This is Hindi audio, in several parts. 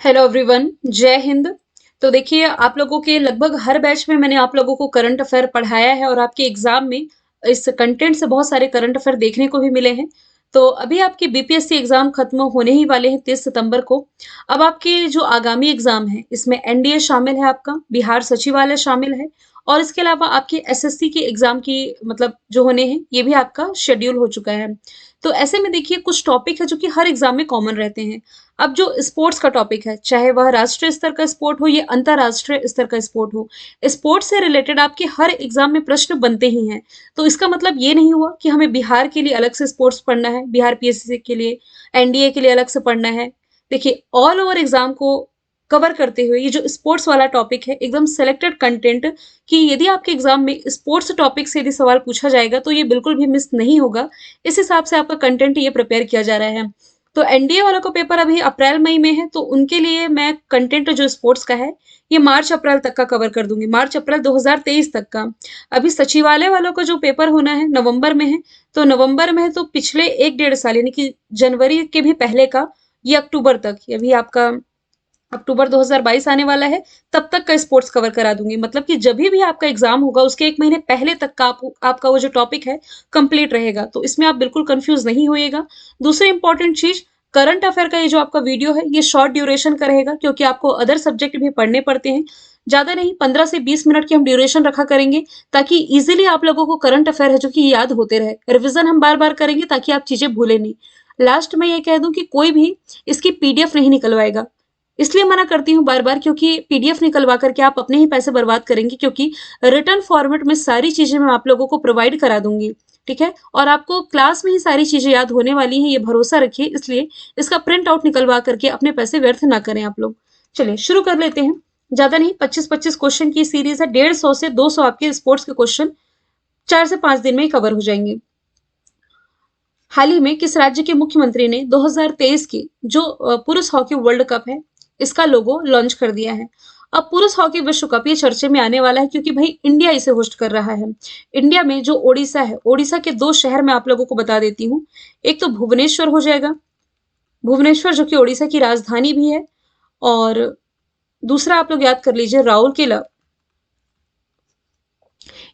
हेलो एवरीवन, जय हिंद। तो देखिए, आप लोगों के लगभग हर बैच में मैंने आप लोगों को करंट अफेयर पढ़ाया है और आपके एग्जाम में इस कंटेंट से बहुत सारे करंट अफेयर देखने को भी मिले हैं। तो अभी आपके बीपीएससी एग्जाम खत्म होने ही वाले हैं 30 सितंबर को। अब आपके जो आगामी एग्जाम है इसमें एनडीए शामिल है, आपका बिहार सचिवालय शामिल है और इसके अलावा आपके एसएससी के एग्जाम की मतलब जो होने हैं ये भी आपका शेड्यूल हो चुका है। तो ऐसे में देखिए, कुछ टॉपिक है जो कि हर एग्जाम में कॉमन रहते हैं। अब जो स्पोर्ट्स का टॉपिक है, चाहे वह राष्ट्रीय स्तर का स्पोर्ट हो या अंतरराष्ट्रीय स्तर का स्पोर्ट हो, स्पोर्ट्स से रिलेटेड आपके हर एग्जाम में प्रश्न बनते ही हैं। तो इसका मतलब ये नहीं हुआ कि हमें बिहार के लिए अलग से स्पोर्ट्स पढ़ना है, बिहार पीएससी के लिए, एनडीए के लिए अलग से पढ़ना है। देखिए, ऑल ओवर एग्जाम को कवर करते हुए ये जो स्पोर्ट्स वाला टॉपिक है, एकदम सेलेक्टेड कंटेंट, कि यदि आपके एग्जाम में स्पोर्ट्स टॉपिक से यदि सवाल पूछा जाएगा तो ये बिल्कुल भी मिस नहीं होगा। इस हिसाब से आपका कंटेंट ये प्रिपेयर किया जा रहा है। तो एनडीए वालों का पेपर अभी अप्रैल मई में है, तो उनके लिए मैं कंटेंट जो स्पोर्ट्स का है ये मार्च अप्रैल तक का कवर कर दूंगी, मार्च अप्रैल 2023 तक का। अभी सचिवालय वालों का जो पेपर होना है नवंबर में है, तो नवंबर में है तो पिछले 1 डेढ़ साल यानी कि जनवरी के भी पहले का, ये अक्टूबर तक, ये भी आपका अक्टूबर 2022 आने वाला है, तब तक का स्पोर्ट्स कवर करा दूंगी। मतलब कि जब भी आपका एग्जाम होगा उसके 1 महीने पहले तक का आपका वो जो टॉपिक है कंप्लीट रहेगा, तो इसमें आप बिल्कुल कंफ्यूज नहीं होइएगा। दूसरी इंपॉर्टेंट चीज, करंट अफेयर का ये जो आपका वीडियो है ये शॉर्ट ड्यूरेशन का रहेगा, क्योंकि आपको अदर सब्जेक्ट भी पढ़ने पड़ते हैं। ज्यादा नहीं, 15 से 20 मिनट की हम ड्यूरेशन रखा करेंगे, ताकि इजिली आप लोगों को करंट अफेयर है जो कि याद होते रहे। रिविजन हम बार बार करेंगे ताकि आप चीजें भूले नहीं। लास्ट में ये कह दूं कि कोई भी इसकी पीडीएफ नहीं निकलवाएगा। इसलिए मना करती हूँ बार बार, क्योंकि पीडीएफ निकलवा करके आप अपने ही पैसे बर्बाद करेंगे, क्योंकि रिटर्न फॉर्मेट में सारी चीजें मैं आप लोगों को प्रोवाइड करा दूंगी। ठीक है, और आपको क्लास में ही सारी चीजें याद होने वाली हैं, ये भरोसा रखिए। इसलिए इसका प्रिंट आउट निकलवा करके अपने पैसे व्यर्थ ना करें आप लोग। चलिए शुरू कर लेते हैं। ज्यादा नहीं, 25-25 क्वेश्चन की सीरीज है, 150 से 200 आपके स्पोर्ट्स के क्वेश्चन 4 से 5 दिन में ही कवर हो जाएंगे। हाल ही में किस राज्य के मुख्यमंत्री ने 2023 की जो पुरुष हॉकी वर्ल्ड कप है इसका लोगो लॉन्च कर दिया है? अब पुरुष हॉकी विश्व कप ये चर्चे में आने वाला है, क्योंकि भाई इंडिया इसे होस्ट कर रहा है। इंडिया में जो ओडिशा है, ओडिशा के 2 शहर मैं आप लोगों को बता देती हूँ। एक तो भुवनेश्वर हो जाएगा, भुवनेश्वर जो कि ओडिशा की राजधानी भी है, और दूसरा आप लोग याद कर लीजिए राउरकेला।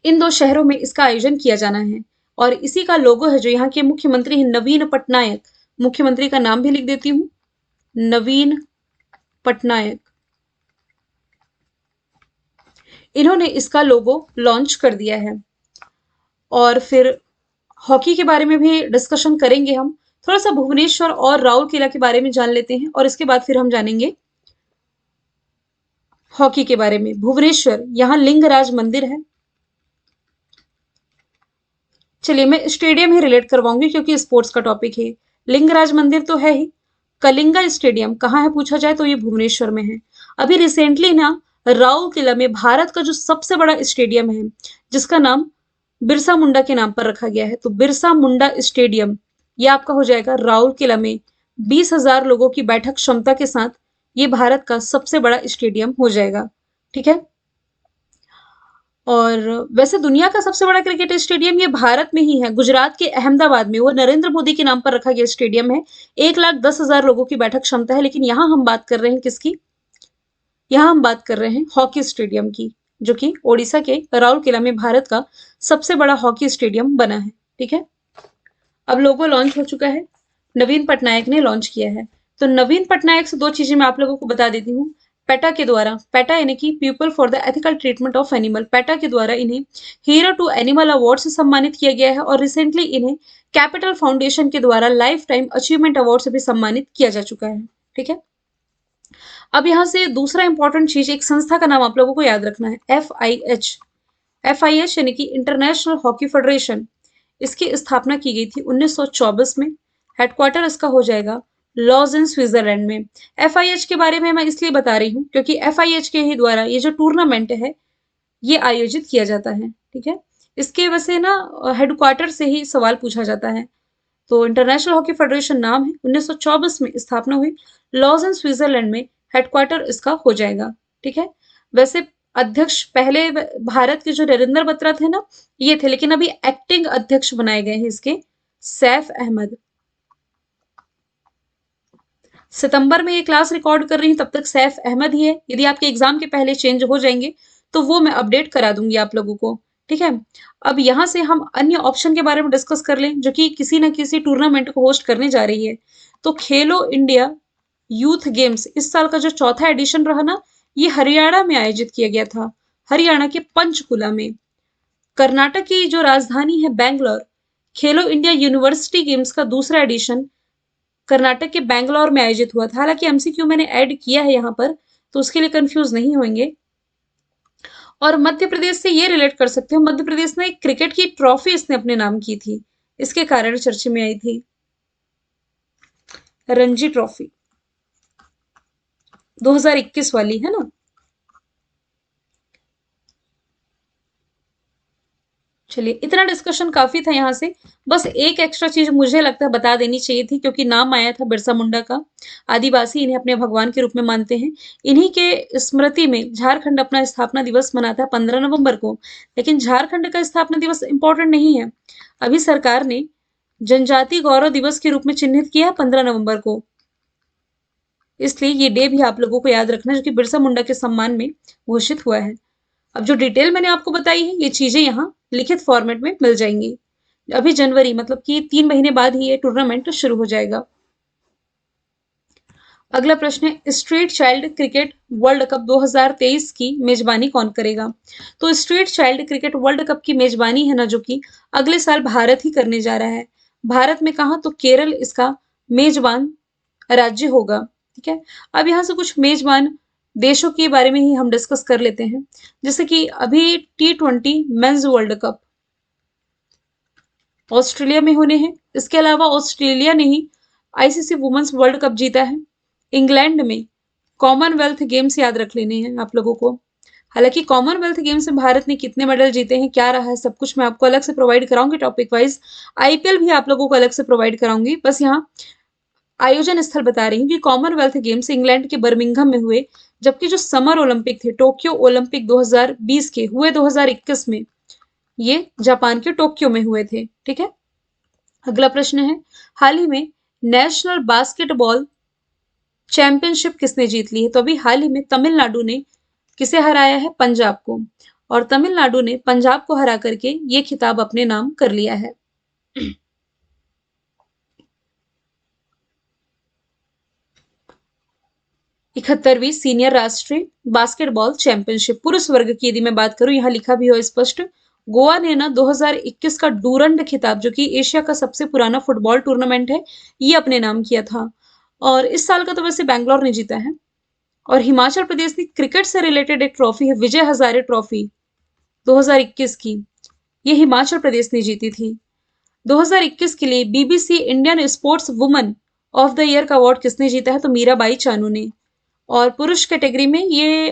इन 2 शहरों में इसका आयोजन किया जाना है। और इसी का लोगो है जो यहाँ के मुख्यमंत्री हैं नवीन पटनायक, मुख्यमंत्री का नाम भी लिख देती हूँ, नवीन पटनायक, इन्होंने इसका लोगो लॉन्च कर दिया है। और फिर हॉकी के बारे में भी डिस्कशन करेंगे हम। थोड़ा सा भुवनेश्वर और राउरकेला के बारे में जान लेते हैं और इसके बाद फिर हम जानेंगे हॉकी के बारे में। भुवनेश्वर, यहाँ लिंगराज मंदिर है। चलिए मैं स्टेडियम ही रिलेट करवाऊंगी क्योंकि स्पोर्ट्स का टॉपिक है। लिंगराज मंदिर तो है ही। कलिंगा स्टेडियम कहाँ है पूछा जाए तो ये भुवनेश्वर में है। अभी रिसेंटली ना राउरकेला में भारत का जो सबसे बड़ा स्टेडियम है, जिसका नाम बिरसा मुंडा के नाम पर रखा गया है, तो बिरसा मुंडा स्टेडियम ये आपका हो जाएगा राउरकेला में। 20,000 लोगों की बैठक क्षमता के साथ ये भारत का सबसे बड़ा स्टेडियम हो जाएगा। ठीक है, और वैसे दुनिया का सबसे बड़ा क्रिकेट स्टेडियम ये भारत में ही है, गुजरात के अहमदाबाद में। वो नरेंद्र मोदी के नाम पर रखा गया स्टेडियम है। 1,10,000 लोगों की बैठक क्षमता है। लेकिन यहाँ हम बात कर रहे हैं किसकी? यहाँ हम बात कर रहे हैं हॉकी स्टेडियम की, जो कि ओडिशा के राउरकेला में भारत का सबसे बड़ा हॉकी स्टेडियम बना है। ठीक है, अब लोगो लॉन्च हो चुका है, नवीन पटनायक ने लॉन्च किया है। तो नवीन पटनायक से 2 चीजें मैं आप लोगों को बता देती हूँ। पेटा के द्वारा, पेटा यानी कि people for the ethical treatment of animal, PETA के द्वारा इन्हें हीरो टू एनिमल अवार्ड से सम्मानित किया गया है, और रिसेंटली इन्हें कैपिटल फाउंडेशन के द्वारा लाइफ टाइम अचीवमेंट अवार्ड से भी सम्मानित किया जा चुका है। ठीक है, अब यहाँ से दूसरा इंपॉर्टेंट चीज, एक संस्था का नाम आप लोगों को याद रखना है, FIH। FIH यानी कि इंटरनेशनल हॉकी फेडरेशन। इसकी स्थापना की गई थी 1924 में। हेडक्वार्टर इसका हो जाएगा लॉज स्विट्जरलैंड में। FIH के बारे में मैं इसलिए बता रही हूँ क्योंकि FIH के ही द्वारा ये जो टूर्नामेंट है ये आयोजित किया जाता है। ठीक है, इसके वैसे ना हेडक्वार्टर से ही सवाल पूछा जाता है। तो इंटरनेशनल हॉकी फेडरेशन नाम है, 1924 में स्थापना हुई, लॉज स्विट्जरलैंड में हेडक्वार्टर इसका हो जाएगा। ठीक है, वैसे अध्यक्ष पहले भारत के जो नरेंद्र बत्रा थे ना ये थे, लेकिन अभी एक्टिंग अध्यक्ष बनाए गए हैं इसके, सैफ अहमद। सितंबर में ये क्लास रिकॉर्ड कर रही हूँ, तब तक सैफ अहमद ही है। यदि आपके एग्जाम के पहले चेंज हो जाएंगे तो वो मैं अपडेट करा दूंगी आप लोगों को। ठीक है। अब यहाँ से हम अन्य ऑप्शन के बारे में डिस्कस कर लें जो कि किसी न किसी टूर्नामेंट को होस्ट करने जा रही है। तो खेलो इंडिया यूथ गेम्स इस साल का जो चौथा एडिशन रहा ना, ये हरियाणा में आयोजित किया गया था। हरियाणा के पंचकुला में। कर्नाटक की जो राजधानी है बैंगलोर, खेलो इंडिया यूनिवर्सिटी गेम्स का दूसरा एडिशन कर्नाटक के बैंगलोर में आयोजित हुआ था। हालांकि एमसीक्यू मैंने ऐड किया है यहाँ पर, तो उसके लिए कंफ्यूज नहीं होंगे। और मध्य प्रदेश से ये रिलेट कर सकते हो, मध्य प्रदेश ने एक क्रिकेट की ट्रॉफी इसने अपने नाम की थी, इसके कारण चर्चा में आई थी, रणजी ट्रॉफी 2021 वाली, है ना। चलिए, इतना डिस्कशन काफी था यहाँ से। बस एक एक्स्ट्रा चीज मुझे लगता है बता देनी चाहिए थी, क्योंकि नाम आया था बिरसा मुंडा का। आदिवासी इन्हें अपने भगवान के रूप में मानते हैं। इन्हीं के स्मृति में झारखंड अपना स्थापना दिवस मनाता है 15 नवंबर को। लेकिन झारखंड का स्थापना दिवस इंपॉर्टेंट नहीं है। अभी सरकार ने जनजाति गौरव दिवस के रूप में चिन्हित किया है 15 नवंबर को। इसलिए ये डे भी आप लोगों को याद रखना, जो कि बिरसा मुंडा के सम्मान में घोषित हुआ है। अब जो डिटेल मैंने आपको बताई है, ये चीजें यहाँ लिखित फॉर्मेट में मिल जाएंगी। अभी जनवरी, मतलब कि 3 महीने बाद ही ये टूर्नामेंट शुरू हो जाएगा। अगला प्रश्न है, street child cricket world cup 2023 की मेजबानी कौन करेगा। तो street child cricket world cup की मेजबानी है ना, जो कि अगले साल भारत ही करने जा रहा है। भारत में कहा, तो केरल इसका मेजबान राज्य होगा। ठीक है। अब यहाँ से कुछ मेजबान देशों के बारे में ही हम डिस्कस कर लेते हैं। जैसे कि अभी T20 mains world cup Australia में होने हैं। इसके अलावा ऑस्ट्रेलिया ने ही आईसीसी वुमेन्स वर्ल्ड कप जीता है। इंग्लैंड में कॉमनवेल्थ गेम्स याद रख लेने हैं आप लोगों को। हालांकि कॉमनवेल्थ गेम्स में भारत ने कितने मेडल जीते हैं, क्या रहा है, सब कुछ मैं आपको अलग से प्रोवाइड कराऊंगी टॉपिक वाइज। आईपीएल भी आप लोगों को अलग से प्रोवाइड कराऊंगी। बस यहाँ आयोजन स्थल बता रही हूँ कि कॉमनवेल्थ गेम्स इंग्लैंड के बर्मिंघम में हुए, जबकि जो समर ओलंपिक थे, टोक्यो ओलंपिक 2020 के हुए 2021 में, ये जापान के टोक्यो में हुए थे। ठीक है। अगला प्रश्न है, हाल ही में नेशनल बास्केटबॉल चैंपियनशिप किसने जीत ली है। तो अभी हाल ही में तमिलनाडु ने किसे हराया है, पंजाब को। और तमिलनाडु ने पंजाब को हरा करके ये खिताब अपने नाम कर लिया है। 71वीं सीनियर राष्ट्रीय बास्केटबॉल चैंपियनशिप पुरुष वर्ग की यदि मैं बात करूं, यहाँ लिखा भी हो स्पष्ट, गोवा ने ना 2021 का डूरंड खिताब, जो कि एशिया का सबसे पुराना फुटबॉल टूर्नामेंट है, ये अपने नाम किया था। और इस साल का तो वैसे बैंगलोर ने जीता है। और हिमाचल प्रदेश ने क्रिकेट से रिलेटेड एक ट्रॉफी है, विजय हजारे ट्रॉफी 2021 की, ये हिमाचल प्रदेश ने जीती थी। 2021 के लिए BBC Indian sports woman of the year का अवार्ड किसने जीता है, तो मीराबाई चानू ने। और पुरुष कैटेगरी में ये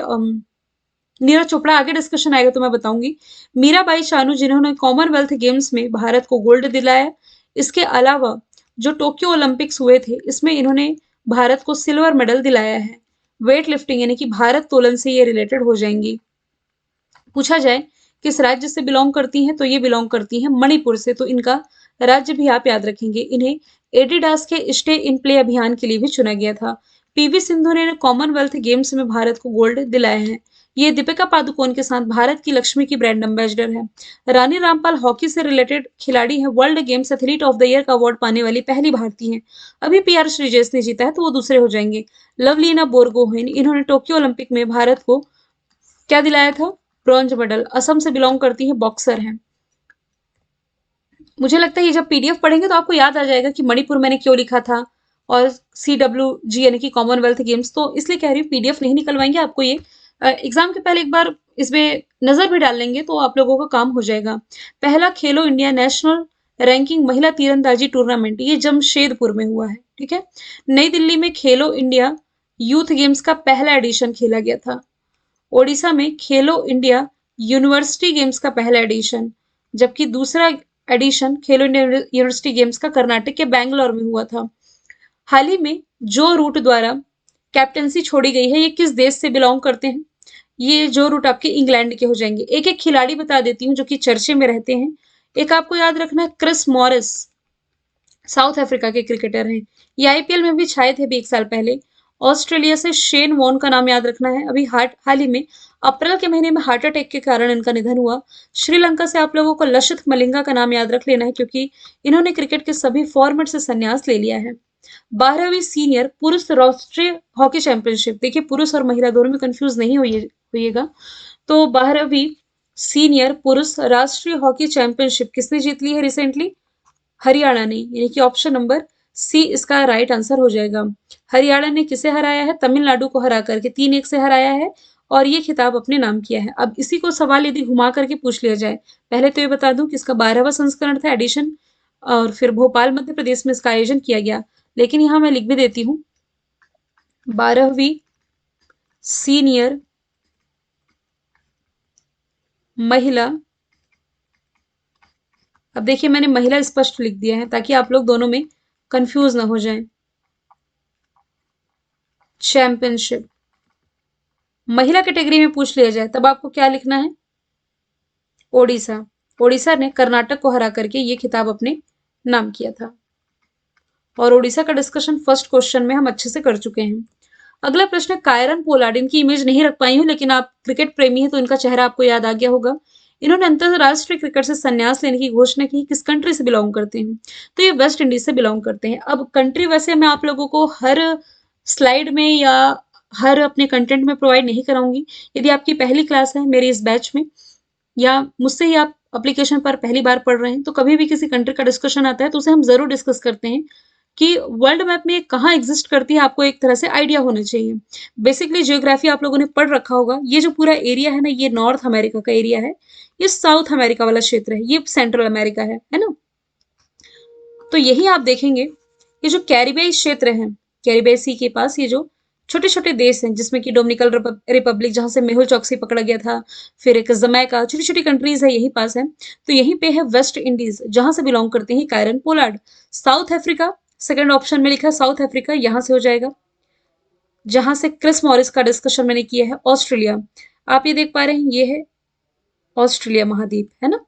नीरज चोपड़ा, आगे डिस्कशन आएगा तो मैं बताऊंगी। मीराबाई चानू, जिन्होंने कॉमनवेल्थ गेम्स में भारत को गोल्ड दिलाया। इसके अलावा जो टोक्यो ओलंपिक्स हुए थे, इसमें इन्होंने भारत को सिल्वर मेडल दिलाया है। वेट लिफ्टिंग यानी कि भारत तोलन से ये रिलेटेड हो जाएंगी। पूछा जाए किस राज्य से बिलोंग करती हैं, तो ये बिलोंग करती हैं मणिपुर से। तो इनका राज्य भी आप याद रखेंगे। इन्हें एडिडास के स्टे इन प्ले अभियान के लिए भी चुना गया था। पीवी सिंधु ने कॉमनवेल्थ गेम्स में भारत को गोल्ड दिलाया है। ये दीपिका पादुकोण के साथ भारत की लक्ष्मी की ब्रांड एम्बेसडर है। रानी रामपाल हॉकी से रिलेटेड खिलाड़ी है। World games athlete of the year का अवार्ड पाने वाली पहली भारतीय है। अभी पीआर श्रीजेश ने जीता है, तो वो दूसरे हो जाएंगे। लवलीना बोरगोहेन, इन्होंने टोक्यो ओलंपिक में भारत को क्या दिलाया था, ब्रॉन्ज मेडल। असम से बिलोंग करती है, बॉक्सर हैं। मुझे लगता है ये जब पीडीएफ पढ़ेंगे तो आपको याद आ जाएगा कि मणिपुर मैंने क्यों लिखा था, और CWG यानी कि कॉमनवेल्थ गेम्स। तो इसलिए कह रही हूँ पीडीएफ नहीं निकलवाएंगे आपको, ये एग्जाम के पहले एक बार इसमें नजर भी डाल लेंगे तो आप लोगों का काम हो जाएगा। पहला खेलो इंडिया नेशनल रैंकिंग महिला तीरंदाजी टूर्नामेंट, ये जमशेदपुर में हुआ है। ठीक है। नई दिल्ली में खेलो इंडिया यूथ गेम्स का पहला एडिशन खेला गया था। ओडिशा में खेलो इंडिया यूनिवर्सिटी गेम्स का पहला एडिशन, जबकि दूसरा एडिशन खेलो इंडिया यूनिवर्सिटी गेम्स का कर्नाटक के बैंगलोर में हुआ था। हाल ही में जो रूट द्वारा कैप्टनसी छोड़ी गई है, ये किस देश से बिलोंग करते हैं। ये जो रूट आपके इंग्लैंड के हो जाएंगे। एक एक खिलाड़ी बता देती हूँ जो कि चर्चे में रहते हैं। एक आपको याद रखना है, क्रिस मॉरिस साउथ अफ्रीका के क्रिकेटर हैं। ये आईपीएल में भी छाए थे अभी 1 साल पहले। ऑस्ट्रेलिया से शेन वॉर्न का नाम याद रखना है, अभी हाल ही में अप्रैल के महीने में हार्ट अटैक के कारण इनका निधन हुआ। श्रीलंका से आप लोगों को लसिथ मलिंगा का नाम याद रख लेना है, क्योंकि इन्होंने क्रिकेट के सभी फॉर्मेट से संन्यास ले लिया है। 12वीं सीनियर पुरुष राष्ट्रीय हॉकी चैंपियनशिप, देखिए पुरुष और महिला दोनों में कंफ्यूज नहीं होइएगा। तो 12वीं सीनियर पुरुष राष्ट्रीय हॉकी चैंपियनशिप किसने जीत ली है रिसेंटली? हरियाणा ने, यानी कि ऑप्शन नंबर सी इसका राइट आंसर हो जाएगा। हरियाणा ने किसे हराया है? तमिलनाडु को हरा करके 3-1 से हराया है और ये खिताब अपने नाम किया है। अब इसी को सवाल यदि घुमा करके पूछ लिया जाए, पहले तो ये बता दूं कि इसका 12वां संस्करण था, एडिशन, और फिर भोपाल मध्य प्रदेश में इसका आयोजन किया गया। लेकिन यहाँ मैं लिख भी देती हूँ 12वीं सीनियर महिला, अब देखिए मैंने महिला स्पष्ट लिख दिया है ताकि आप लोग दोनों में कंफ्यूज ना हो जाए। चैंपियनशिप महिला कैटेगरी में पूछ लिया जाए तब आपको क्या लिखना है? ओडिशा। ओडिशा ने कर्नाटक को हरा करके ये खिताब अपने नाम किया था। और ओडिशा का डिस्कशन फर्स्ट क्वेश्चन में हम अच्छे से कर चुके हैं। अगला प्रश्न है कायरन पोलार्ड, इनकी इमेज नहीं रख पाई हूं, लेकिन आप क्रिकेट प्रेमी हैं तो इनका चेहरा आपको याद आ गया होगा। इन्होंने अंतरराष्ट्रीय क्रिकेट से संन्यास लेने की घोषणा की। किस कंट्री से बिलोंग करते हैं? तो ये वेस्ट इंडीज से बिलोंग करते हैं। अब कंट्री वैसे मैं आप लोगों को हर स्लाइड में या हर अपने कंटेंट में प्रोवाइड नहीं कराऊंगी। यदि आपकी पहली क्लास है मेरे इस बैच में, या मुझसे ही आप एप्लीकेशन पर पहली बार पढ़ रहे हैं, तो कभी भी किसी कंट्री का डिस्कशन आता है तो उसे हम जरूर डिस्कस करते हैं कि वर्ल्ड मैप में कहाँ एग्जिस्ट करती है, आपको एक तरह से आइडिया होना चाहिए। बेसिकली जियोग्राफी आप लोगों ने पढ़ रखा होगा। ये जो पूरा एरिया है ना, ये नॉर्थ अमेरिका का एरिया है, ये साउथ अमेरिका वाला क्षेत्र है, ये सेंट्रल अमेरिका है ना। तो यही आप देखेंगे, ये जो कैरिबियाई क्षेत्र है, कैरिबियाई सी के पास ये जो छोटे छोटे देश हैं, जिसमें कि डोमिनिकन रिपब्लिक जहां से मेहुल चौकसी पकड़ा गया था, फिर एक जमैका, छोटी छोटी कंट्रीज है यही पास है। तो यहीं पे है वेस्ट इंडीज, जहां से बिलोंग करते हैं Kieron Pollard. South Africa, second option में लिखा है साउथ अफ्रीका, यहां से हो जाएगा। जहां से क्रिस मॉरिस का डिस्कशन मैंने किया है ऑस्ट्रेलिया, आप ये देख पा रहे हैं, ये है ऑस्ट्रेलिया महाद्वीप, है ना,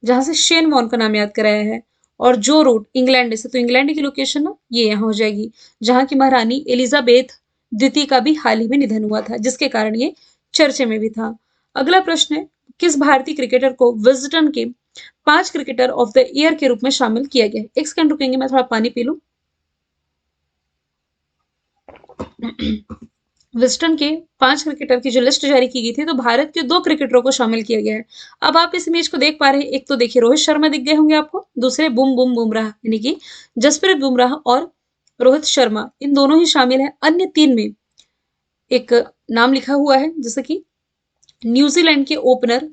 जहां से शेन वॉर्न का नाम याद कराया है। और जो रूट इंग्लैंड से, तो इंग्लैंड की लोकेशन ना ये यहाँ हो जाएगी, जहां की महारानी एलिजाबेथ द्वितीय का भी हाल ही में निधन हुआ था, जिसके कारण ये चर्चे में भी था। अगला प्रश्न है, किस भारतीय क्रिकेटर को विजडन के 5 क्रिकेटर ऑफ द ईयर के रूप में शामिल किया गया है? एक सेकंड रुकेंगे, मैं थोड़ा पानी पी लूं। विस्टन के 5 क्रिकेटर की जो लिस्ट जारी की गई थी, तो भारत के 2 क्रिकेटरों को शामिल किया गया है। अब आप इस इमेज को देख पा रहे हैं, एक तो देखिए रोहित शर्मा दिख गए होंगे आपको, दूसरे बुम बुम बुमराह, यानी कि जसप्रीत बुमराह और रोहित शर्मा, इन दोनों ही शामिल हैं। अन्य 3 में एक नाम लिखा हुआ है, जैसे कि न्यूजीलैंड के ओपनर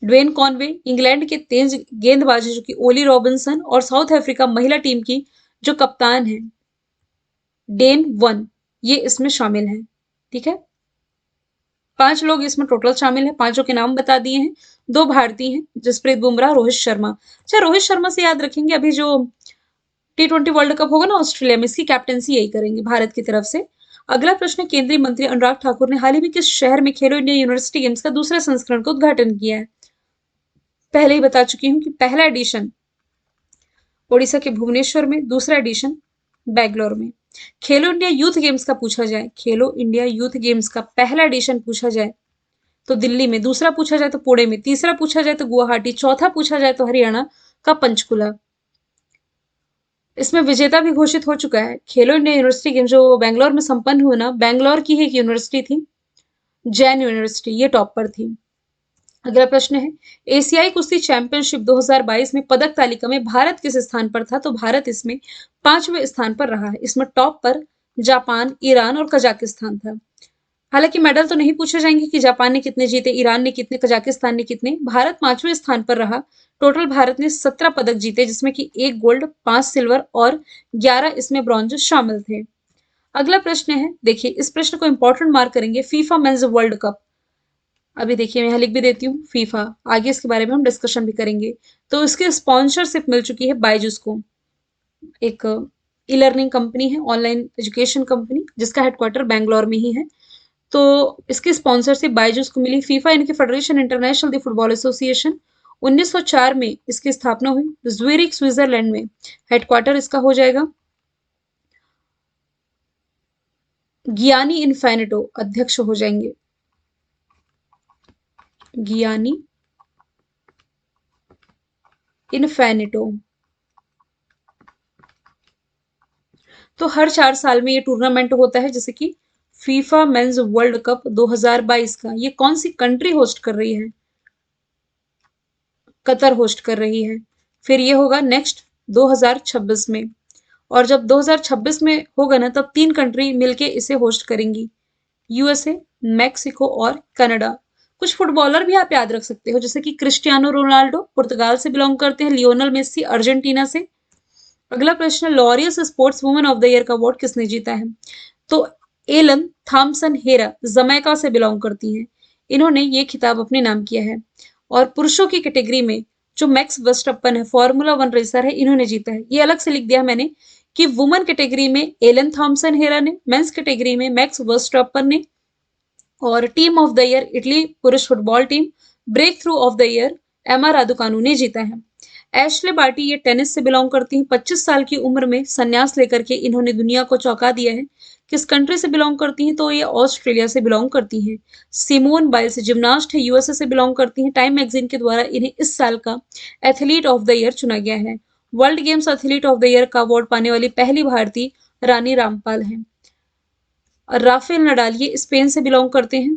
ड्वेन कॉनवे, इंग्लैंड के तेज गेंदबाज जो कि ओली रॉबिन्सन, और साउथ अफ्रीका महिला टीम की जो कप्तान है डेन वन, ये इसमें शामिल हैं। ठीक है, 5 लोग इसमें टोटल शामिल हैं, 5 के नाम बता दिए हैं। 2 भारतीय हैं, जसप्रीत बुमराह, रोहित शर्मा। अच्छा, रोहित शर्मा से याद रखेंगे, अभी जो T20 वर्ल्ड कप होगा ना ऑस्ट्रेलिया में, इसकी कैप्टनसी यही करेंगे भारत की तरफ से। अगला प्रश्न, केंद्रीय मंत्री अनुराग ठाकुर ने हाल ही में किस शहर में खेलो इंडिया यूनिवर्सिटी गेम्स का दूसरे संस्करण का उद्घाटन किया है? पहले ही बता चुकी हूँ कि पहला एडिशन ओडिशा के भुवनेश्वर में, दूसरा एडिशन बैंगलोर में। खेलो इंडिया यूथ गेम्स का पूछा जाए, खेलो इंडिया यूथ गेम्स का पहला एडिशन पूछा जाए तो दिल्ली में, दूसरा पूछा जाए तो पुणे में, तीसरा पूछा जाए तो गुवाहाटी, चौथा पूछा जाए तो हरियाणा का पंचकुला। इसमें विजेता भी घोषित हो चुका है। खेलो इंडिया यूनिवर्सिटी गेम जो बैंगलोर में संपन्न हुआ ना, बैंगलोर की ही एक यूनिवर्सिटी थी, जैन यूनिवर्सिटी, ये टॉप पर थी। अगला प्रश्न है, एशियाई कुश्ती चैंपियनशिप 2022 में पदक तालिका में भारत किस स्थान पर था? तो भारत इसमें 5वें स्थान पर रहा है। इसमें टॉप पर जापान, ईरान और कजाकिस्तान था। हालांकि मेडल तो नहीं पूछे जाएंगे कि जापान ने कितने जीते, ईरान ने कितने, कजाकिस्तान ने कितने। भारत 5वें स्थान पर रहा। टोटल भारत ने 17 पदक जीते, जिसमें कि 1 गोल्ड, 5 सिल्वर और 11 इसमें ब्रॉन्ज शामिल थे। अगला प्रश्न है, देखिए इस प्रश्न को इंपॉर्टेंट मार्क करेंगे, फीफा मेंस वर्ल्ड कप। अभी देखिए मैं यहाँ लिख भी देती हूँ फीफा, आगे इसके बारे में हम डिस्कशन भी करेंगे। तो इसकी स्पॉन्सरशिप मिल चुकी है बायजूस को, एक ई लर्निंग कंपनी है, ऑनलाइन एजुकेशन कंपनी, जिसका हेडक्वार्टर बैंगलोर में ही है। तो इसकी स्पॉन्सरशिप बायजूस को मिली। फीफा यानी कि federation international the football association, 1904 में इसकी स्थापना हुई, ज्यूरिख स्विट्जरलैंड में हेडक्वार्टर इसका हो जाएगा। गियानी इन्फेनिटो अध्यक्ष हो जाएंगे। गियानी इन्फेनिटो। तो हर 4 साल में ये टूर्नामेंट होता है, जैसे कि फीफा मेंस वर्ल्ड कप 2022 का। ये कौन सी कंट्री होस्ट कर रही है? कतर होस्ट कर रही है। फिर ये होगा नेक्स्ट 2026 में। और जब 2026 में होगा ना, तब 3 कंट्री मिलके इसे होस्ट करेंगी, यूएसए, मैक्सिको और कनाडा। कुछ फुटबॉलर भी आप याद रख सकते हो, जैसे कि क्रिस्टियानो रोनाल्डो पुर्तगाल से बिलोंग करते हैं, लियोनल मेसी अर्जेंटीना से। अगला प्रश्न, Laureus sports women of the year का अवार्ड किसने जीता है? तो एलन थॉम्सन हेरा जमैका से बिलोंग करती हैं। इन्होंने ये खिताब अपने नाम किया है। और पुरुषों की कैटेगरी में जो मैक्स वर्स्टप्पन है, फॉर्मूला 1 रेसर है, इन्होंने जीता है। ये अलग से लिख दिया मैंने कि वुमेन कैटेगरी में एलन थॉम्सन हेरा ने, मेंस कैटेगरी में मैक्स वर्स्टप्पन ने, और team of the year Italy पुरुष football team, breakthrough of the year Emma Raducanu ने जीता है। एशले बार्टी ये टेनिस से बिलोंग करती हैं। 25 साल की उम्र में संन्यास लेकर के इन्होंने दुनिया को चौंका दिया है। किस कंट्री से बिलोंग करती हैं? तो ये ऑस्ट्रेलिया से बिलोंग करती हैं। सिमोन बाइल्स जिम्नास्ट है, यूएसए से बिलोंग करती हैं। टाइम मैगजीन के द्वारा इन्हें इस साल का एथलीट ऑफ द ईयर चुना गया है। World games athlete of the year का अवार्ड पाने वाली पहली भारतीय रानी रामपाल हैं। और राफेल नडाल ये स्पेन से बिलोंग करते हैं,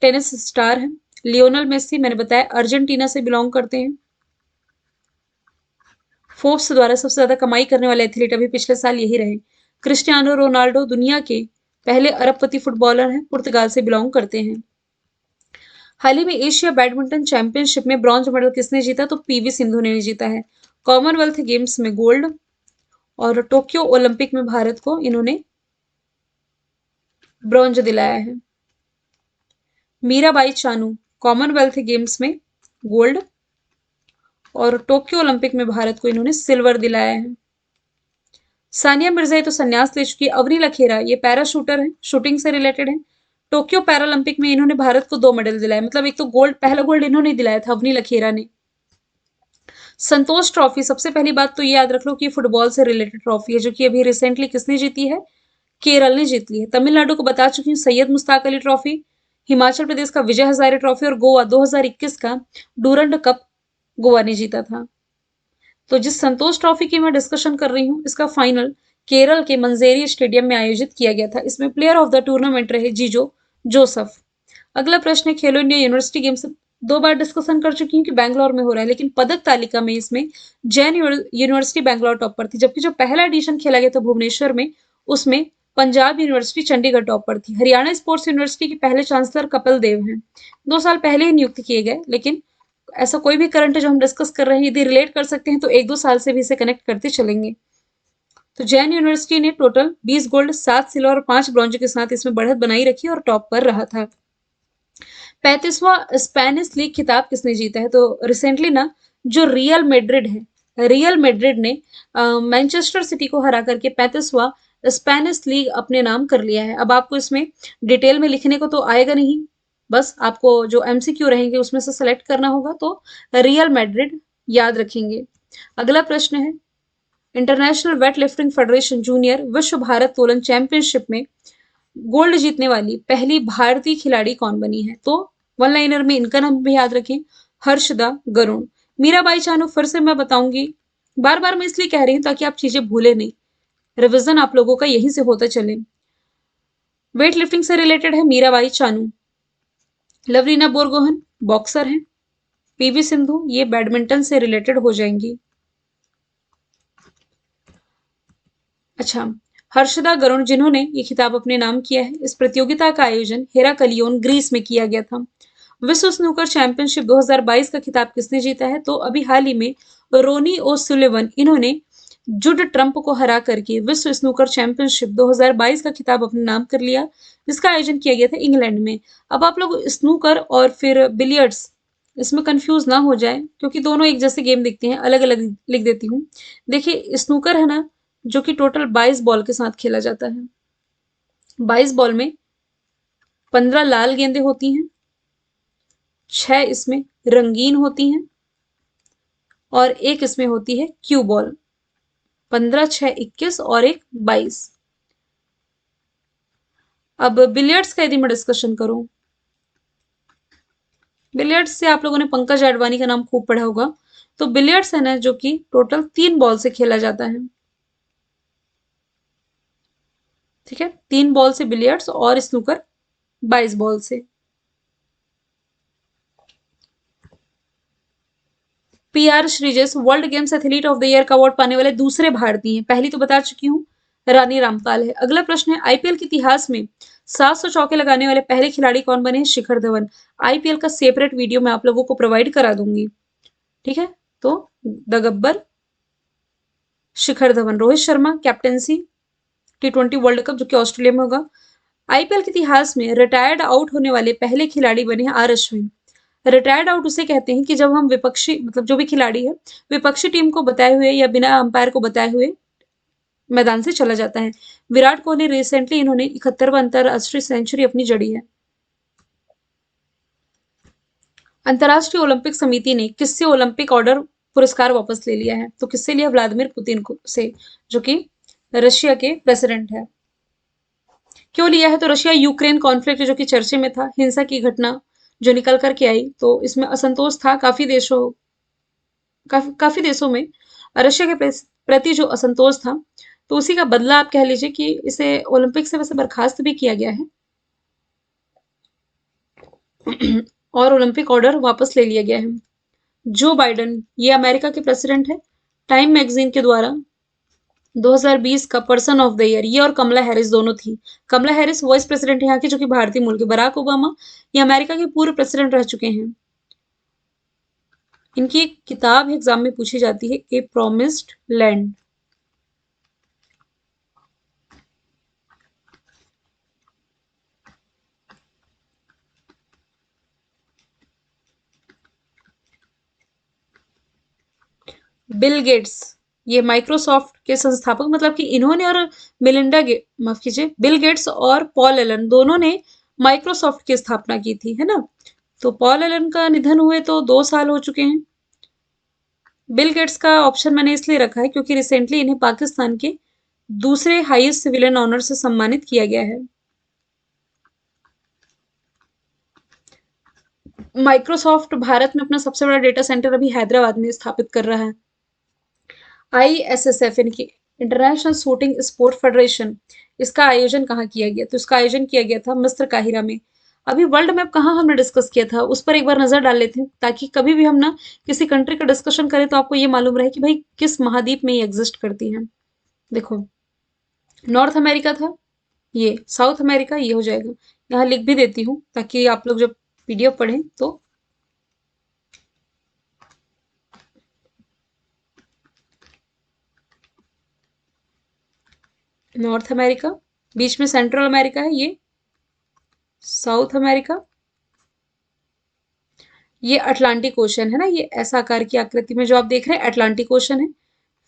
टेनिस स्टार हैं। लियोनल मेसी मैंने बताया अर्जेंटीना से बिलोंग करते हैं। फोर्ब्स द्वारा सबसे ज्यादा कमाई करने वाले एथलीट अभी पिछले साल यही रहे। क्रिस्टियानो रोनाल्डो दुनिया के पहले अरबपति फुटबॉलर हैं, पुर्तगाल से बिलोंग करते हैं। हाल ही में एशिया बैडमिंटन चैंपियनशिप में ब्रॉन्ज मेडल किसने जीता? तो पीवी सिंधु ने जीता है। कॉमनवेल्थ गेम्स में गोल्ड, और टोक्यो ओलंपिक में भारत को इन्होंने ब्रॉन्ज दिलाया है। मीराबाई चानू कॉमनवेल्थ गेम्स में गोल्ड, और टोक्यो ओलंपिक में भारत को इन्होंने सिल्वर दिलाया है। सानिया मिर्जा ये तो संन्यास ले चुकी है। अवनी लखेरा ये पैरा शूटर है, शूटिंग से रिलेटेड है। टोक्यो पैरालंपिक में इन्होंने भारत को 2 मेडल दिलाए, मतलब एक तो गोल्ड, पहला गोल्ड इन्होंने दिलाया था, अवनी लखेरा ने। संतोष ट्रॉफी, सबसे पहली बात तो ये याद रख लो कि फुटबॉल से रिलेटेड ट्रॉफी है, जो कि अभी रिसेंटली किसने जीती है? केरल ने जीत ली है। तमिलनाडु को बता चुकी हूँ, सैयद मुश्ताक अली ट्रॉफी। हिमाचल प्रदेश का विजय हजारे ट्रॉफी, और गोवा 2021 का डूरंड कप गोवा ने जीता था। तो जिस संतोष ट्रॉफी की मैं डिस्कशन कर रही हूँ, इसका फाइनल केरल के मंजेरी स्टेडियम में आयोजित किया गया था। इसमें प्लेयर ऑफ द टूर्नामेंट रहे जीजो जोसफ। अगला प्रश्न है, खेलो इंडिया यूनिवर्सिटी गेम्स 2 बार डिस्कशन कर चुकी हूँ कि बैंगलोर में हो रहा है, लेकिन पदक तालिका में इसमें जैन यूनिवर्सिटी बैंगलोर टॉप पर थी, जबकि जो पहला एडिशन खेला गया था भुवनेश्वर में, उसमें पंजाब यूनिवर्सिटी चंडीगढ़ टॉप पर थी। हरियाणा स्पोर्ट्स यूनिवर्सिटी के पहले चांसलर कपिल देव हैं, 2 साल पहले ही नियुक्त किए गए, लेकिन ऐसा कोई भी करंट जो हम डिस्कस कर रहे हैं यदि रिलेट कर सकते हैं तो 1-2 साल से भी इसे कनेक्ट करते चलेंगे। तो जैन यूनिवर्सिटी ने टोटल 20 गोल्ड, 7 सिल्वर और 5 ब्रॉन्ज के साथ इसमें बढ़त बनाई रखी और टॉप पर रहा था। 35वां स्पेनिश लीग खिताब किसने जीता है? तो रिसेंटली ना जो रियल मेड्रिड है, रियल मेड्रिड ने मैनचेस्टर सिटी को हरा करके 35वां स्पेनिश लीग अपने नाम कर लिया है। अब आपको इसमें डिटेल में लिखने को तो आएगा नहीं, बस आपको जो एमसीक्यू रहेंगे उसमें से सेलेक्ट करना होगा, तो रियल मैड्रिड याद रखेंगे। अगला प्रश्न है, international weight lifting federation junior विश्व भारत तोलन चैंपियनशिप में गोल्ड जीतने वाली पहली भारतीय खिलाड़ी कौन बनी है? तो वन लाइनर में इनका नाम भी याद रखें, हर्षदा गरुण। मीराबाई चानू फिर से मैं बताऊंगी, बार बार मैं इसलिए कह रही हूं ताकि आप चीजें भूले नहीं, रिविजन आप लोगों का यहीं से होता चले। वेट लिफ्टिंग से रिलेटेड है मीराबाई चानू। लवरीना बोरगोहन बॉक्सर हैं। पीवी सिंधु ये बैडमिंटन से रिलेटेड हो जाएंगी। अच्छा, हर्षदा गरुण जिन्होंने ये खिताब अपने नाम किया है। इस प्रतियोगिता का आयोजन हेराकलियोन ग्रीस में किया गया था। विश्व स्नूकर चैंपियनशिप 2022 का खिताब किसने जीता है? तो अभी हाल ही में रोनी ओ सुलिवन इन्होंने जुड ट्रंप को हरा करके विश्व स्नूकर चैंपियनशिप 2022 का खिताब अपने नाम कर लिया, जिसका आयोजन किया गया था इंग्लैंड में। अब आप लोग स्नूकर और फिर बिलियर्ड्स इसमें कंफ्यूज ना हो जाए, क्योंकि दोनों एक जैसे गेम दिखते हैं, अलग अलग लिख देती हूँ। देखिए स्नूकर है ना, जो कि टोटल 22 बॉल के साथ खेला जाता है। 22 बॉल में 15 लाल गेंदें होती हैं, 6 इसमें रंगीन होती हैं, और एक इसमें होती है क्यू बॉल। 15, 6, 21 और एक 22। अब बिलियर्ड्स का यदि मैं डिस्कशन करूं, बिलियर्ड्स से आप लोगों ने पंकज आडवाणी का नाम खूब पढ़ा होगा। तो बिलियर्ड्स है ना, जो कि टोटल 3 बॉल से खेला जाता है। ठीक है, 3 बॉल से बिलियर्ड्स, और स्नूकर 22 बॉल से। PR Sreejesh world games athlete of the year का अवार्ड पाने वाले दूसरे भारतीय हैं। पहली तो बता चुकी हूँ, रानी रामपाल है। अगला प्रश्न है, आईपीएल के इतिहास में 700 चौके लगाने वाले पहले खिलाड़ी कौन बने हैं? शिखर धवन। आईपीएल का सेपरेट वीडियो मैं आप लोगों को प्रोवाइड करा दूंगी। ठीक है, तो the Gabbar, Shikhar Dhawan. Rohit Sharma captaincy T20 world cup, जो कि ऑस्ट्रेलिया में होगा। आईपीएल के इतिहास में रिटायर्ड आउट होने वाले पहले खिलाड़ी बने हैं आर अश्विन। रिटायर्ड आउट उसे कहते हैं कि जब हम विपक्षी, मतलब जो भी खिलाड़ी है, विपक्षी टीम को बताए हुए या बिना अंपायर को बताए हुए मैदान से चला जाता है। विराट कोहली रिसेंटली इन्होंने 71वां अंतरराष्ट्रीय सेंचुरी अपनी जड़ी है। अंतरराष्ट्रीय ओलंपिक समिति ने किससे ओलंपिक ऑर्डर पुरस्कार वापस ले लिया है? तो किससे लिया? व्लादिमीर पुतिन को से, जो कि रशिया के प्रेसिडेंट है। क्यों लिया है? तो रशिया यूक्रेन कॉन्फ्लिक्ट जो कि चर्चे में था, हिंसा की घटना जो निकल कर के आई, तो इसमें असंतोष था काफी देशों में रशिया के प्रति जो असंतोष था, तो उसी का बदला आप कह लीजिए कि इसे ओलंपिक से वैसे बर्खास्त भी किया गया है और ओलंपिक ऑर्डर वापस ले लिया गया है। जो बाइडन, ये अमेरिका के प्रेसिडेंट है। टाइम मैगजीन के द्वारा 2020 का पर्सन ऑफ द ईयर, ये और कमला हैरिस दोनों थी। कमला हैरिस वाइस प्रेसिडेंट यहाँ की, जो कि भारतीय मूल के। बराक ओबामा ये अमेरिका के पूर्व प्रेसिडेंट रह चुके हैं। इनकी एक किताब एग्जाम में पूछी जाती है, ए प्रोमिस्ड लैंड। बिल गेट्स, ये माइक्रोसॉफ्ट के संस्थापक, मतलब कि इन्होंने और माफ कीजिए, बिल गेट्स और पॉल एलन दोनों ने माइक्रोसॉफ्ट की स्थापना की थी, है ना। तो पॉल एलन का निधन हुए तो 2 साल हो चुके हैं। बिल गेट्स का ऑप्शन मैंने इसलिए रखा है क्योंकि रिसेंटली इन्हें पाकिस्तान के दूसरे हाईएस्ट सिविलियन ऑनर से सम्मानित किया गया है। माइक्रोसॉफ्ट भारत में अपना सबसे बड़ा डेटा सेंटर अभी हैदराबाद में स्थापित कर रहा है। ISSF यानी कि इंटरनेशनल शूटिंग स्पोर्ट फेडरेशन, इसका आयोजन कहाँ किया गया? तो इसका आयोजन किया गया था मिस्र काहिरा में। अभी वर्ल्ड मैप कहाँ हमने डिस्कस किया था, उस पर एक बार नजर डाल लेते हैं, ताकि कभी भी हम ना किसी कंट्री का डिस्कशन करें तो आपको ये मालूम रहे कि भाई किस महाद्वीप में ये एग्जिस्ट करती है। देखो, नॉर्थ अमेरिका था, ये साउथ अमेरिका ये हो जाएगा। यहाँ लिख भी देती हूँ ताकि आप लोग जब PDF पढ़ें तो नॉर्थ अमेरिका, बीच में सेंट्रल अमेरिका है, ये साउथ अमेरिका, ये अटलांटिक ओशन है ना, ये ऐसा आकार की आकृति में जो आप देख रहे हैं अटलांटिक ओशन है।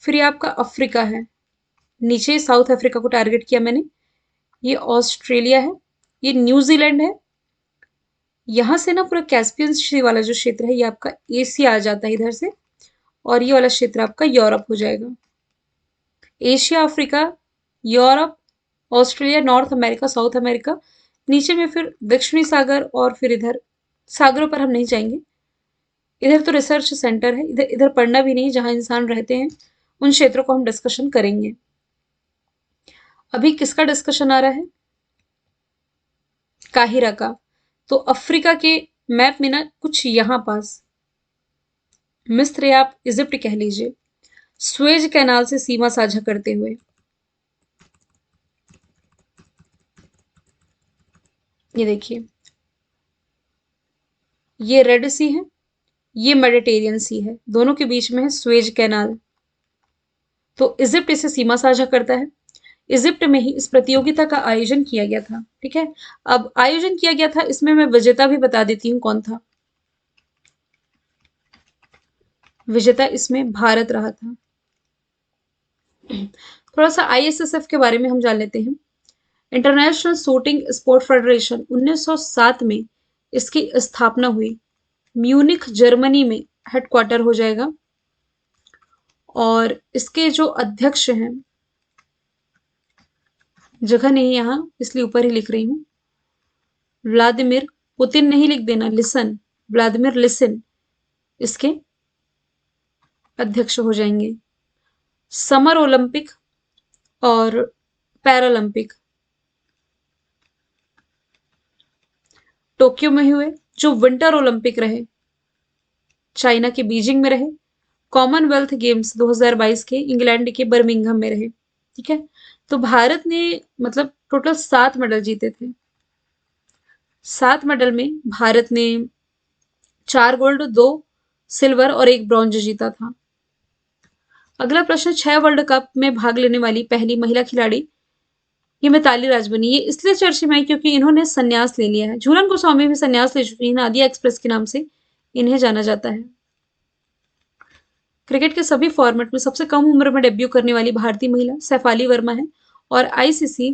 फिर ये आपका अफ्रीका है, नीचे साउथ अफ्रीका को टारगेट किया मैंने। ये ऑस्ट्रेलिया है, ये न्यूजीलैंड है। यहां से ना पूरा कैस्पियन सी वाला जो क्षेत्र है, ये आपका एशिया आ जाता है इधर से, और ये वाला क्षेत्र आपका यूरोप हो जाएगा। Asia, Africa, Europe, Australia, north America, south America. नीचे में फिर दक्षिणी सागर, और फिर इधर सागरों पर हम नहीं जाएंगे। इधर तो रिसर्च सेंटर है, इधर इधर पढ़ना भी नहीं, जहां इंसान रहते हैं उन क्षेत्रों को हम डिस्कशन करेंगे। अभी किसका डिस्कशन आ रहा है? काहिरा का। तो अफ्रीका के मैप में ना कुछ यहां पास, मिस्र या आप इजिप्ट कह लीजिए, स्वेज कैनाल से सीमा साझा करते हुए, ये देखिए, ये रेड सी है, ये मेडिटेरियन सी है, दोनों के बीच में है स्वेज कैनाल। तो इजिप्ट इसे सीमा साझा करता है। इजिप्ट में ही इस प्रतियोगिता का आयोजन किया गया था। ठीक है, अब आयोजन किया गया था, इसमें मैं विजेता भी बता देती हूँ कौन था। विजेता इसमें भारत रहा था। थोड़ा सा ISSF के बारे में हम जान लेते हैं। इंटरनेशनल शूटिंग स्पोर्ट फेडरेशन 1907 में इसकी स्थापना हुई। म्यूनिख जर्मनी में हेडक्वार्टर हो जाएगा, और इसके जो अध्यक्ष हैं जगह नहीं यहाँ, इसलिए ऊपर ही लिख रही हूँ। व्लादिमीर पुतिन नहीं लिख देना, लिसन, व्लादिमीर लिसन इसके अध्यक्ष हो जाएंगे। समर ओलंपिक और पैरालंपिक टोक्यो में हुए। जो विंटर ओलंपिक रहे चाइना के बीजिंग में रहे। कॉमनवेल्थ गेम्स 2022 के इंग्लैंड के बर्मिंघम में रहे। ठीक है, तो भारत ने मतलब टोटल 7 मेडल जीते थे। 7 मेडल में भारत ने 4 गोल्ड, 2 सिल्वर और 1 ब्रॉन्ज जीता था। अगला प्रश्न, 6 वर्ल्ड कप में भाग लेने वाली पहली महिला खिलाड़ी ये मिताली राज बनी। ये इसलिए चर्चा में आई क्योंकि इन्होंने संन्यास ले लिया है। झूलन गोस्वामी भी संन्यास ले चुकी है, नादिया एक्सप्रेस के नाम से इन्हें जाना जाता है। क्रिकेट के सभी फॉर्मेट में सबसे कम उम्र में डेब्यू करने वाली भारतीय महिला सैफाली वर्मा है और ICC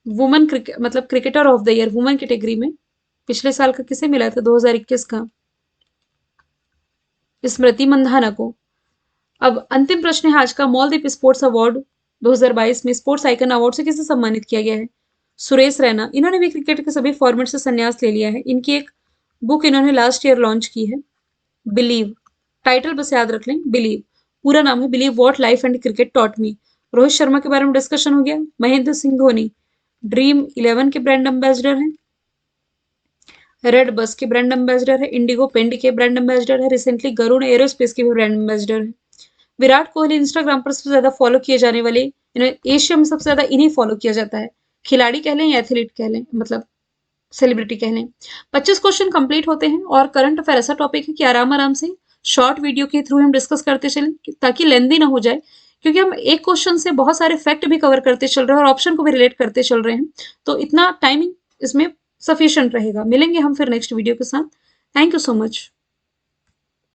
women cricketer of the year women category में पिछले साल का किसे मिला था? 2021 का स्मृति मंधाना को। अब अंतिम प्रश्न है आज का, मॉलदीप स्पोर्ट्स अवार्ड 2022 में स्पोर्ट्स आइकन अवार्ड से किसे सम्मानित किया गया है? सुरेश रैना। इन्होंने भी क्रिकेट के सभी फॉर्मेट से संन्यास ले लिया है। इनकी एक बुक इन्होंने लास्ट ईयर लॉन्च की है, बिलीव। टाइटल बस याद रख लें, बिलीव। पूरा नाम है believe what life and cricket taught me. Rohit Sharma के बारे में डिस्कशन हो गया। महेंद्र सिंह धोनी ड्रीम 11 के ब्रांड एम्बेसडर हैं। रेड बस के ब्रांड एम्बेसडर है। इंडिगो पेंट के ब्रांड एम्बेसडर है। रिसेंटली गरुड़ एरोस्पेस के भी ब्रांड एम्बेसडर है। विराट कोहली इंस्टाग्राम पर सबसे ज्यादा फॉलो किए जाने वाले, एशिया में सबसे ज्यादा इन्हें फॉलो किया जाता है। खिलाड़ी कह लें या एथलीट कह लें, मतलब सेलिब्रिटी कह लें। 25 क्वेश्चन कंप्लीट होते हैं और करंट अफेयर ऐसा टॉपिक है कि आराम आराम से शॉर्ट वीडियो के थ्रू हम डिस्कस करते चलें ताकि लेंदी ना हो जाए, क्योंकि हम एक क्वेश्चन से बहुत सारे फैक्ट भी कवर करते चल रहे हैं और ऑप्शन को भी रिलेट करते चल रहे हैं, तो इतना टाइमिंग इसमें सफिशिएंट रहेगा। मिलेंगे हम फिर नेक्स्ट वीडियो के साथ। Thank you so much.